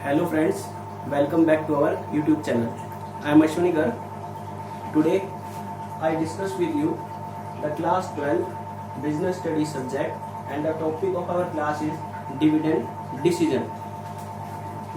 Hello friends, welcome back to our YouTube channel. I am Ashwani Garg. Today I discuss with you the class 12 business studies subject, and the topic of our class is dividend decision.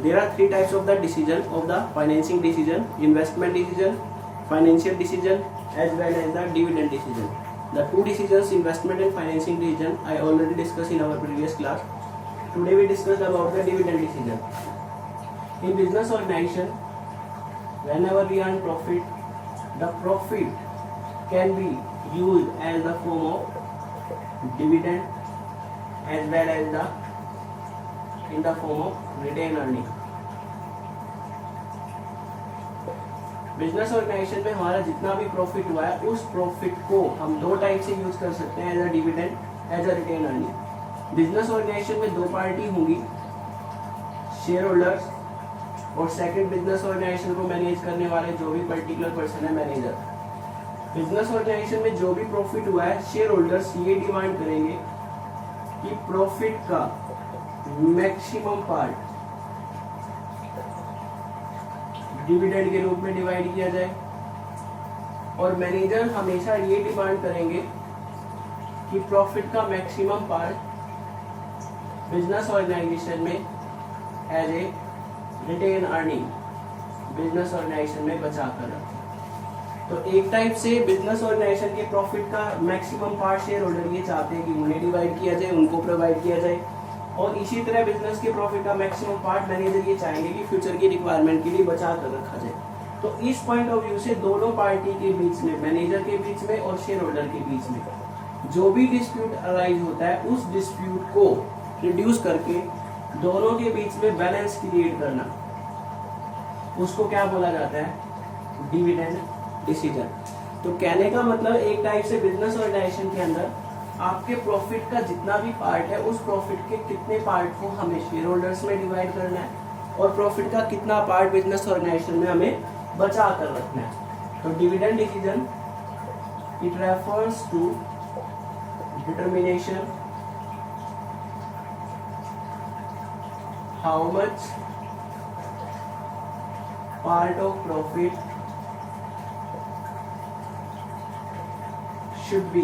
There are three types of the decision of the financing decision: investment decision, financial decision, as well as the dividend decision. The two decisions, investment and financing decision, I already discussed in our previous class. Today we discussed about the dividend decision. In business organization, whenever we earn profit, the profit can be used as the form of dividend as well as in the form of retained earning. Business organisation में हमारा जितना भी profit हुआ है, उस profit को हम दो टाइप से यूज कर सकते हैं: as a dividend, as a retain earning. Business organisation में दो पार्टी होंगी, शेयर होल्डर्स और सेकंड बिजनेस ऑर्गेनाइजेशन को मैनेज करने वाले जो भी पर्टिकुलर पर्सन है, मैनेजर। बिजनेस ऑर्गेनाइजेशन में जो भी प्रॉफिट हुआ है, शेयर होल्डर्स ये डिमांड करेंगे कि प्रॉफिट का मैक्सिमम पार्ट डिविडेंड के रूप में डिवाइड किया जाए, और मैनेजर हमेशा ये डिमांड करेंगे कि प्रॉफिट का मैक्सिमम पार्ट बिजनेस ऑर्गेनाइजेशन में as a retain earning business organisation में बचा कर रखें। तो एक टाइप से बिजनेस ऑर्गेनाइजेशन के प्रॉफिट का मैक्सिमम पार्ट शेयर होल्डर ये चाहते हैं कि उन्हें डिवाइड किया जाए, उनको प्रोवाइड किया जाए, और इसी तरह बिजनेस के प्रॉफिट का मैक्सिमम पार्ट मैनेजर ये चाहेंगे कि फ्यूचर की रिक्वायरमेंट के लिए बचा कर रखा जाए। तो इस पॉइंट ऑफ व्यू से दोनों पार्टी के बीच में, मैनेजर के बीच में और शेयर होल्डर के बीच में जो भी डिस्प्यूट अराइज होता है, उस डिस्प्यूट को रिड्यूस करके दोनों के बीच में बैलेंस क्रिएट करना, उसको क्या बोला जाता है? Dividend decision. तो कहने का मतलब एक टाइप से बिजनेस ऑर्गेनाइजेशन के अंदर आपके प्रॉफिट का जितना भी पार्ट है, उस प्रॉफिट के कितने पार्ट को हमें शेयर होल्डर्स में डिवाइड करना है, और प्रॉफिट का कितना पार्ट बिजनेस ऑर्गेनाइजेशन में हमें बचा कर रखना है। तो dividend decision it refers to determination how much part of profit should be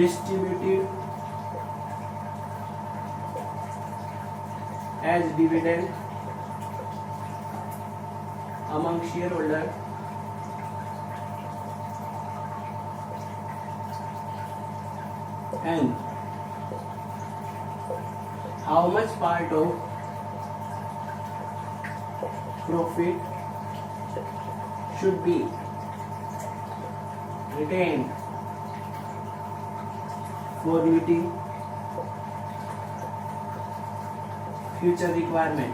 distributed as dividend among shareholder and how much part of profit should be retained for meeting future requirement.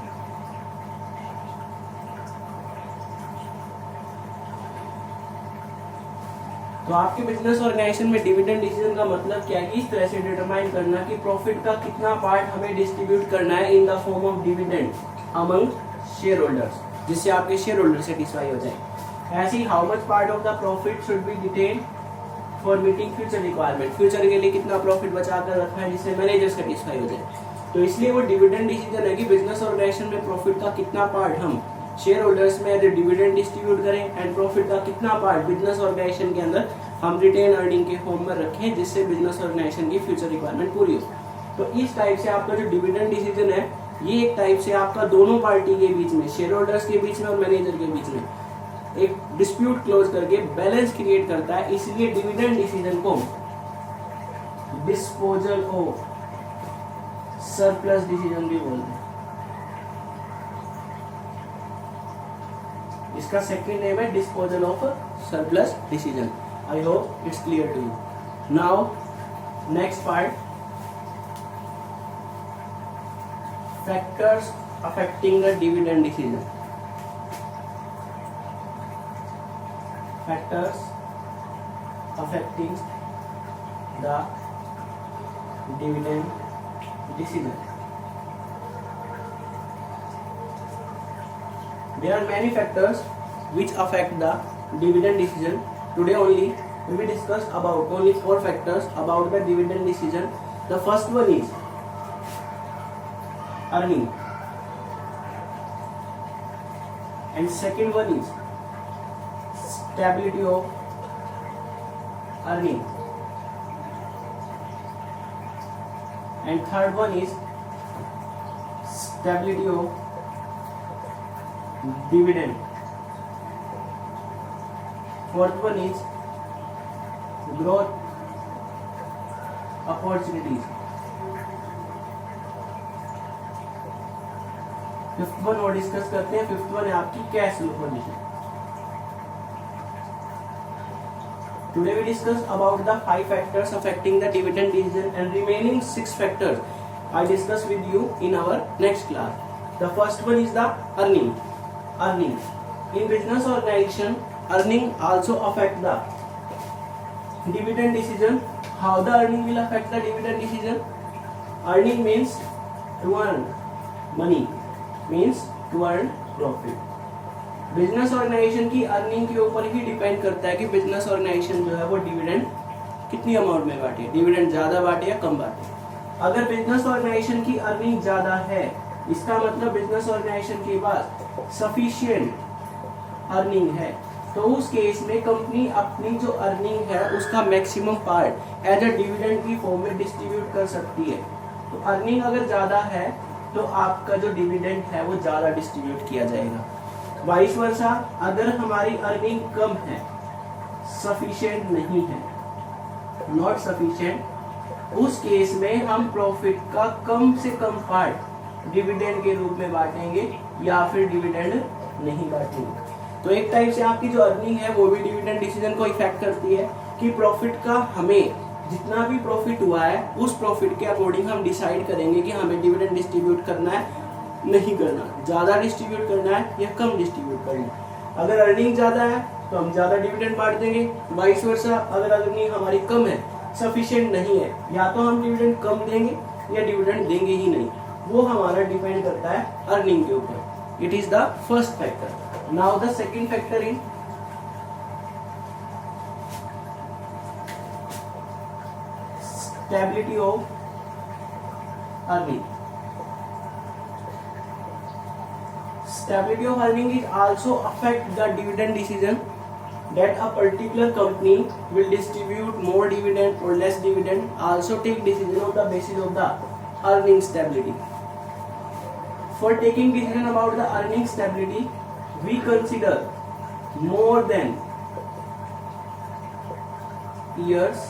तो आपके business organisation में dividend decision का मतलब क्या है? इस तरह से डिटरमाइन करना कि प्रॉफिट का कितना पार्ट हमें डिस्ट्रीब्यूट करना है in the form of dividend among share holders, जिससे आपके शेयर होल्डर सेटिस्फाई हो जाए। ऐसे ही how much part of the profit should be retained for meeting future requirement, future के लिए कितना प्रॉफिट बचा कर रखा है जिससे मैनेजर सेटिस्फाई हो जाए। तो इसलिए वो डिविडेंड डिसीजन है कि बिजनेस ऑर्गेनाइजेशन में प्रॉफिट का कितना पार्ट हम शेयर होल्डर्स में एज ए डिविडेंड डिस्ट्रीब्यूट करें, एंड प्रॉफिट का कितना पार्ट बिजनेस ऑर्गेनाइजेशन के अंदर हम रिटेन अर्निंग के फॉर्म में रखें, जिससे बिजनेस ऑर्गेनाइजेशन की फ्यूचर रिक्वायरमेंट पूरी हो। तो इस टाइप से आपका जो डिविडेंड डिसीजन है, ये एक टाइप से आपका दोनों पार्टी के बीच में, शेयर होल्डर्स के बीच में और मैनेजर के बीच में एक डिस्प्यूट क्लोज करके बैलेंस क्रिएट करता है। इसलिए डिविडेंड डिसीजन को डिस्पोजल ऑफ सरप्लस डिसीजन भी बोलते हैं। इसका सेकंड नेम है disposal of surplus decision. I hope it's clear to you. Now next part, factors affecting the dividend decision. Factors affecting the dividend decision. There are many factors which affect the dividend decision. Today only we will discuss about only 4 factors about the dividend decision. The first one is earning, and second one is stability of earning, and third one is stability of dividend, fourth one is growth opportunities, fifth one और discuss करते हैं। Fifth one है आपकी cash flow condition. Today we discuss about the 5 factors affecting the dividend decision, and remaining 6 factors I discuss with you in our next class. The first one is the earning. Earning in business organization, earning also affect the dividend decision. How the earning will affect the dividend decision? Earning means to earn money, means to earn profit. Business organisation की earning के ऊपर ही depend करता है कि business organisation जो है वो dividend कितनी अमाउंट में बांटे, डिविडेंड ज्यादा बांटे या कम बांटे। अगर बिजनेस ऑर्गेनाइजेशन की अर्निंग ज्यादा है, इसका मतलब बिजनेस ऑर्गेनाइजेशन के पास सफिशिएंट अर्निंग है, तो उस केस में कंपनी अपनी जो अर्निंग है उसका maximum part as a dividend की फॉर्म में डिस्ट्रीब्यूट कर सकती है। तो अर्निंग अगर ज्यादा है तो आपका जो डिविडेंड है वो ज्यादा डिस्ट्रीब्यूट किया जाएगा। वाइस वर्सा, अगर हमारी अर्निंग कम है, सफिशिएंट नहीं है, नॉट सफिशिएंट, उस केस में हम प्रॉफिट का कम से कम पार्ट डिविडेंड के रूप में बांटेंगे या फिर डिविडेंड नहीं बांटेंगे। तो एक टाइप से आपकी जो अर्निंग है वो भी डिविडेंड डिसीजन को इफेक्ट करती है कि प्रॉफिट का हमें जितना भी प्रॉफिट हुआ है उस प्रॉफिट के अकॉर्डिंग हम डिसाइड करेंगे कि हमें डिविडेंड डिस्ट्रीब्यूट करना है नहीं करना, ज्यादा डिस्ट्रीब्यूट करना है या कम डिस्ट्रीब्यूट करना है। अगर अर्निंग ज्यादा है तो हम ज्यादा डिविडेंड बांट देंगे, वाइस वर्सा अगर अर्निंग हमारी कम है, सफिशिएंट नहीं है, या तो हम डिविडेंड कम देंगे या डिविडेंड देंगे ही नहीं। वो हमारा डिपेंड करता है अर्निंग के ऊपर। It is the first factor. Now the second factor is stability of earning. Stability of earning is also affect the dividend decision, that a particular company will distribute more dividend or less dividend, also take decision on the basis of the earning stability. For taking decision about the earning stability, we consider more than years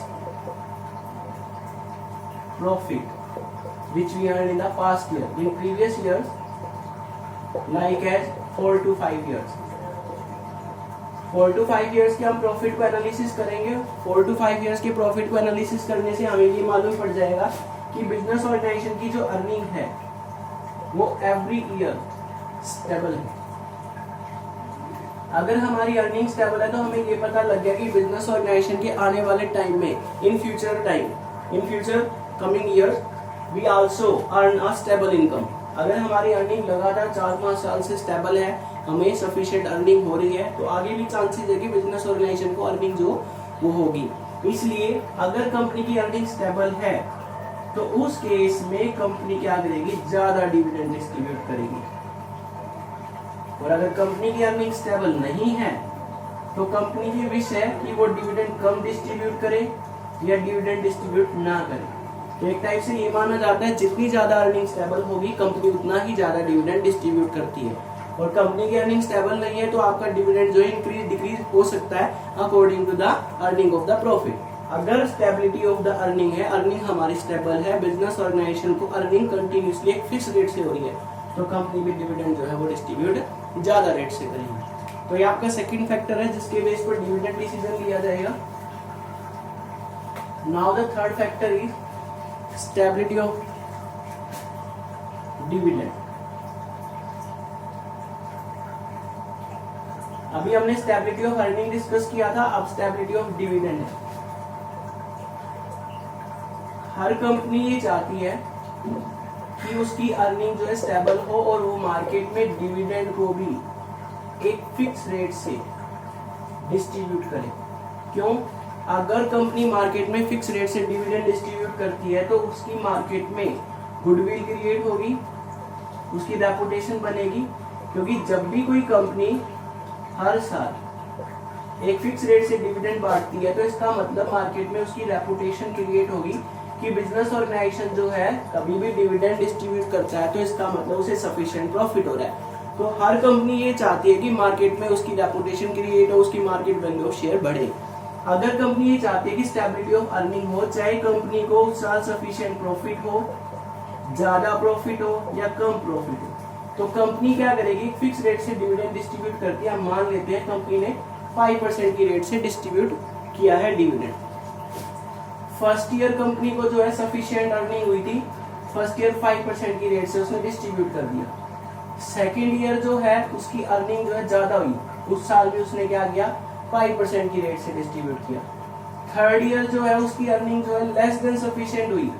profit which we earned in the past year, in previous years, like as 4 to 5 years। 4 to 5 years के हम profit को analysis करेंगे। 4 to 5 years के profit को analysis करने से हमें ये मालूम पड़ जाएगा कि बिजनेस ऑर्गेनाइजेशन की जो अर्निंग है वो एवरी ईयर स्टेबल है। अगर हमारी अर्निंग स्टेबल है तो हमें ये पता लग गया कि बिजनेस ऑर्गेनाइजेशन के आने वाले टाइम में, in future coming years, we also earn a stable income. अगर हमारी अर्निंग लगातार 4-5 साल से स्टेबल है, हमें सफिशिएंट अर्निंग हो रही है, तो आगे भी चांसेस है कि बिजनेस ऑर्गेनाइजेशन को अर्निंग जो वो होगी। इसलिए अगर कंपनी की अर्निंग स्टेबल है तो उस केस में कंपनी क्या करेगी, ज्यादा डिविडेंड डिस्ट्रीब्यूट करेगी। और अगर कंपनी की अर्निंग स्टेबल नहीं है तो कंपनी की विश है कि वो डिविडेंड कम डिस्ट्रीब्यूट करे या डिविडेंड डिस्ट्रीब्यूट ना करे। तो एक टाइप से ये माना जाता है जितनी ज्यादा अर्निंग स्टेबल होगी कंपनी उतना ही ज्यादा डिविडेंड डिस्ट्रीब्यूट करती है। और कंपनी की अर्निंग स्टेबल नहीं है तो आपका डिविडेंड जो इंक्रीज डिक्रीज हो सकता है according to the earning of the profit. अगर स्टेबिलिटी ऑफ द अर्निंग है, अर्निंग हमारी स्टेबल है, बिजनेस ऑर्गेनाइजेशन को अर्निंग कंटिन्यूसली एक फिक्स रेट से हो रही है, तो कंपनी भी डिविडेंड जो है वो डिस्ट्रीब्यूट ज्यादा रेट से करेगी। तो ये आपका सेकंड फैक्टर है जिसके बेस पर डिविडेंड डिसीजन लिया जाएगा। Now the third factor is stability of dividend. अभी हमने स्टेबिलिटी ऑफ अर्निंग डिस्कस किया था, अब स्टेबिलिटी ऑफ डिविडेंड है। हर कंपनी ये चाहती है कि उसकी अर्निंग जो है स्टेबल हो और वो मार्केट में डिविडेंड को भी एक फिक्स रेट से डिस्ट्रीब्यूट करे। क्यों? अगर कंपनी मार्केट में फिक्स रेट से डिविडेंड डिस्ट्रीब्यूट करती है तो उसकी मार्केट में गुडविल क्रिएट होगी, उसकी रेपुटेशन बनेगी, क्योंकि जब भी कोई कंपनी हर साल एक फिक्स रेट से डिविडेंड बांटती है तो इसका मतलब मार्केट में उसकी रेपुटेशन क्रिएट होगी कि बिजनेस ऑर्गेनाइजेशन जो है कभी भी डिविडेंड डिस्ट्रीब्यूट करता है तो इसका मतलब उसे सफिशिएंट प्रॉफिट हो रहा है। तो हर कंपनी ये चाहती है कि मार्केट में उसकी रेपुटेशन क्रिएट हो, उसकी मार्केट वैल्यू ऑफ शेयर बढ़े। अगर कंपनी ये चाहती है कि स्टेबिलिटी ऑफ अर्निंग हो, चाहे कंपनी को उस साल सफिशिएंट प्रॉफिट हो, ज्यादा प्रॉफिट हो या कम प्रॉफिट हो, तो कंपनी क्या करेगी, फिक्स रेट से डिविडेंड डिस्ट्रीब्यूट करती है। मान लेते हैं कंपनी ने 5% की रेट से डिस्ट्रीब्यूट किया है डिविडेंड। फर्स्ट ईयर कंपनी को जो है सफिशिएंट अर्निंग हुई थी, फर्स्ट ईयर 5% की रेट से उसने डिस्ट्रीब्यूट कर दिया। सेकेंड ईयर जो है उसकी अर्निंग जो है ज्यादा हुई, उस साल भी उसने क्या किया, 5% की रेट से डिस्ट्रीब्यूट किया। थर्ड ईयर जो है उसकी अर्निंग जो है लेस देन सफिशिएंट हुई,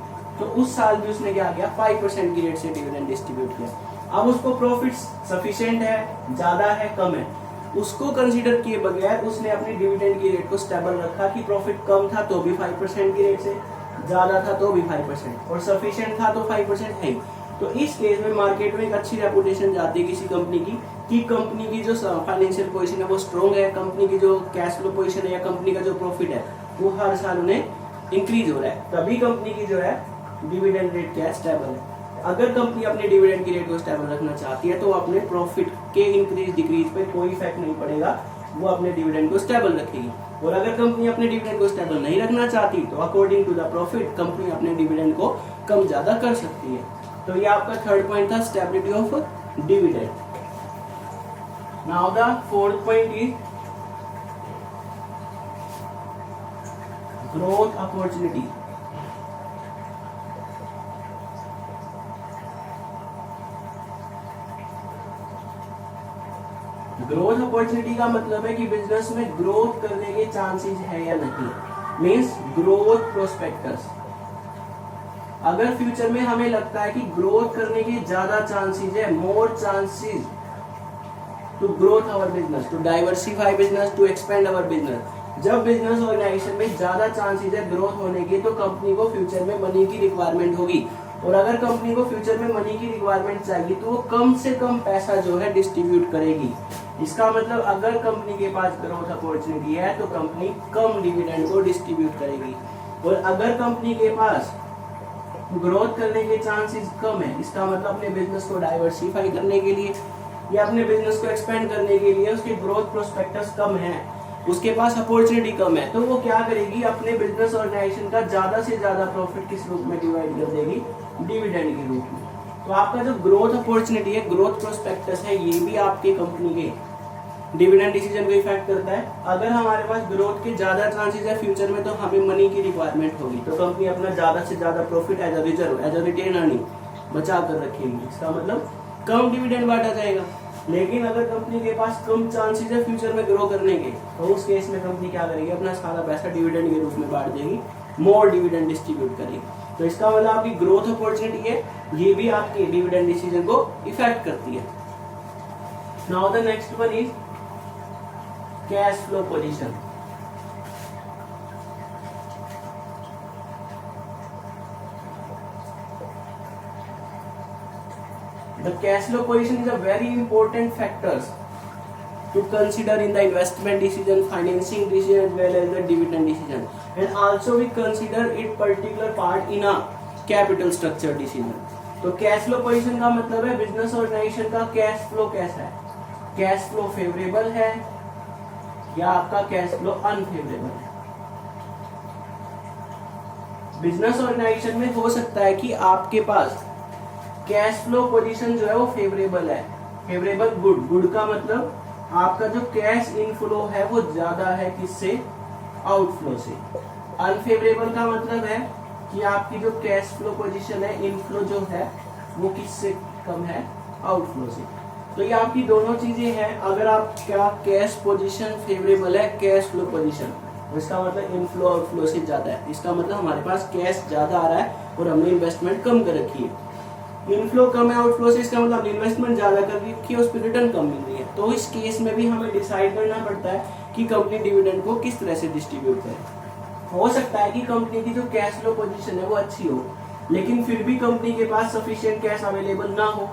तो उस साल भी उसने क्या किया, 5% की रेट से डिविडेंड डिस्ट्रीब्यूट किया। अब उसको प्रॉफिट सफिशिएंट है, ज्यादा है, कम है, उसको कंसीडर किए बगैर उसने अपनी डिविडेंड की रेट को स्टेबल रखा कि प्रॉफिट कम था तो भी 5% की रेट से, ज्यादा था तो भी 5% और सफिशिएंट था तो 5% है। तो इस केस में मार्केट में एक अच्छी रेपुटेशन जाती है किसी कंपनी की कि कंपनी की जो फाइनेंशियल पोजीशन है वो स्ट्रॉन्ग है, कंपनी की जो कैश फ्लो पोजीशन है या कंपनी का जो प्रॉफिट है वो हर साल उन्हें इंक्रीज हो रहा है, तभी कंपनी की जो है डिविडेंड रेट क्या है, स्टेबल है। अगर कंपनी अपने डिविडेंड की रेट को स्टेबल रखना चाहती है तो अपने प्रॉफिट के इंक्रीज डिक्रीज पे कोई इफेक्ट नहीं पड़ेगा, वो अपने डिविडेंड को स्टेबल रखेगी। और अगर कंपनी अपने डिविडेंड को स्टेबल नहीं रखना चाहती तो according to the profit company अपने डिविडेंड को कम ज्यादा कर सकती है। तो ये आपका थर्ड पॉइंट था, stability of dividend. Now the fourth point is growth opportunity. Growth opportunity का मतलब है कि बिजनेस में ग्रोथ करने के चांसेस है या नहीं, मींस ग्रोथ प्रोस्पेक्टस। अगर फ्यूचर में हमें लगता है कि ग्रोथ करने के ज्यादा चांसेस है, more chances to growth our business, to diversify business, to expand our business, जब बिजनेस ऑर्गेनाइजेशन में ज्यादा चांसेस है ग्रोथ होने की तो कंपनी को फ्यूचर में मनी की रिक्वायरमेंट होगी। और अगर कंपनी को फ्यूचर में मनी की रिक्वायरमेंट चाहिए तो वो कम से कम पैसा जो है डिस्ट्रीब्यूट करेगी। इसका मतलब अगर कंपनी के पास ग्रोथ अपॉर्चुनिटी है तो कंपनी कम डिविडेंड को डिस्ट्रीब्यूट करेगी। और अगर कंपनी के पास ग्रोथ करने के चांसेस कम है, इसका मतलब अपने बिजनेस को डाइवर्सिफाई करने के लिए या अपने बिजनेस को एक्सपेंड करने के लिए उसके ग्रोथ प्रोस्पेक्टस कम है, उसके पास अपॉर्चुनिटी कम है, तो वो क्या करेगी, अपने बिजनेस ऑर्गेनाइजेशन का ज्यादा से ज्यादा प्रॉफिट किस रूप में डिवाइड कर देगी, डिविडेंड के रूप में। तो आपका जो ग्रोथ अपॉर्चुनिटी है, ग्रोथ प्रोस्पेक्टस है, ये भी आपके कंपनी के डिविडेंड डिसीजन को इफेक्ट करता है। अगर हमारे पास ग्रोथ के ज्यादा चांसेस है फ्यूचर में तो हमें मनी की रिक्वायरमेंट होगी, तो कंपनी अपना ज्यादा से ज्यादा profit as a reserve, as a retain earning बचा कर रखेगी। इसका मतलब कम डिविडेंड बांटा जाएगा। लेकिन अगर कंपनी के पास कम चांसेस है फ्यूचर में ग्रो करने के तो उस केस में कंपनी क्या करेगी, अपना सारा पैसा डिविडेंड के रूप में बांट देगी, मोर डिविडेंड डिस्ट्रीब्यूट करेगी। तो इसका मतलब आपकी ग्रोथ अपॉर्चुनिटी है, ये भी आपके डिविडेंड डिसीजन को इफेक्ट करती है। Now the next one is cash flow position. The cash flow position is a very important factors to consider in the investment decision, financing decision as well as the dividend decision, and also we consider it particular part in a capital structure decision. तो cash flow position का मतलब है business organisation का cash flow कैसा है, cash flow favourable है या आपका कैश फ्लो अनफेवरेबल है। बिजनेस ऑर्गेनाइजेशन में हो सकता है कि आपके पास कैश फ्लो पोजीशन जो है वो फेवरेबल है, फेवरेबल गुड, गुड का मतलब आपका जो कैश इनफ्लो है वो ज्यादा है किससे, आउटफ्लो से। अनफेवरेबल का मतलब है कि आपकी जो कैश फ्लो पोजीशन है, इनफ्लो जो है वो किससे कम है, आउटफ्लो से। तो ये आपकी दोनों चीजें हैं। अगर आपका कैश पोजीशन फेवरेबल है, कैश फ्लो पोजीशन, इसका मतलब इनफ्लो आउटफ्लो से ज्यादा है, इसका मतलब हमारे पास कैश ज्यादा आ रहा है और हमने इन्वेस्टमेंट कम कर रखी है। इनफ्लो कम है आउटफ्लो से, इसका मतलब इन्वेस्टमेंट ज्यादा कर रखी है, उस पर रिटर्न कम मिल रही है। तो इस केस में भी हमें डिसाइड करना पड़ता है कि कंपनी डिविडेंड को किस तरह से डिस्ट्रीब्यूट करे। हो सकता है कि कंपनी की जो कैश फ्लो पोजीशन है वो अच्छी हो लेकिन फिर भी कंपनी के पास सफिशिएंट कैश अवेलेबल ना हो,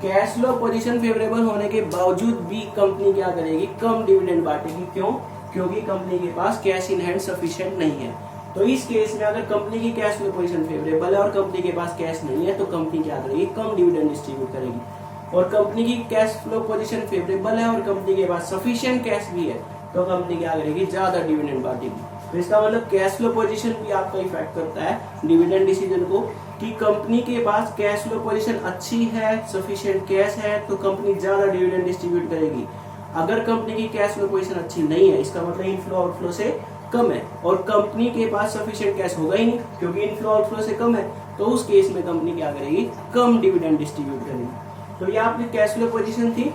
कैश फ्लो पोजीशन फेवरेबल होने के बावजूद भी कंपनी क्या करेगी, कम डिविडेंड बांटेगी। क्यों? क्योंकि कंपनी के पास कैश इन हैंड सफिशिएंट नहीं है। तो इस केस में अगर कंपनी की कैश फ्लो पोजीशन फेवरेबल है और कंपनी के पास कैश नहीं है तो कंपनी क्या करेगी, कम डिविडेंड डिस्ट्रीब्यूट करेगी। और कंपनी की कैश फ्लो पोजीशन फेवरेबल है और कंपनी के पास सफिशिएंट कैश भी है तो कंपनी क्या करेगी, ज्यादा डिविडेंड बांटेगी। तो इसका मतलब कैश फ्लो पोजीशन भी आपका इफेक्ट करता है डिविडेंड डिसीजन को, कि कंपनी के पास कैश फ्लो पोजीशन अच्छी है, सफिशिएंट कैश है तो कंपनी ज्यादा डिविडेंड डिस्ट्रीब्यूट करेगी। अगर कंपनी की कैश फ्लो पोजीशन अच्छी नहीं है, इसका मतलब इनफ्लो आउटफ्लो से कम है और कंपनी के पास सफिशिएंट कैश होगा ही नहीं क्योंकि इनफ्लो आउटफ्लो से कम है, तो उस केस में कंपनी क्या करेगी, कम डिविडेंड डिस्ट्रीब्यूट करेगी। तो ये आपकी कैश फ्लो पोजीशन थी।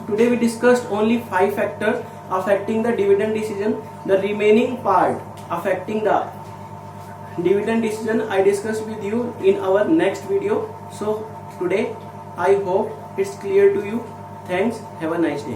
Today we discussed only 5 factors affecting the dividend decision. The remaining part affecting the dividend decision I discussed with you in our next video. So today I hope it's clear to you. Thanks. Have a nice day.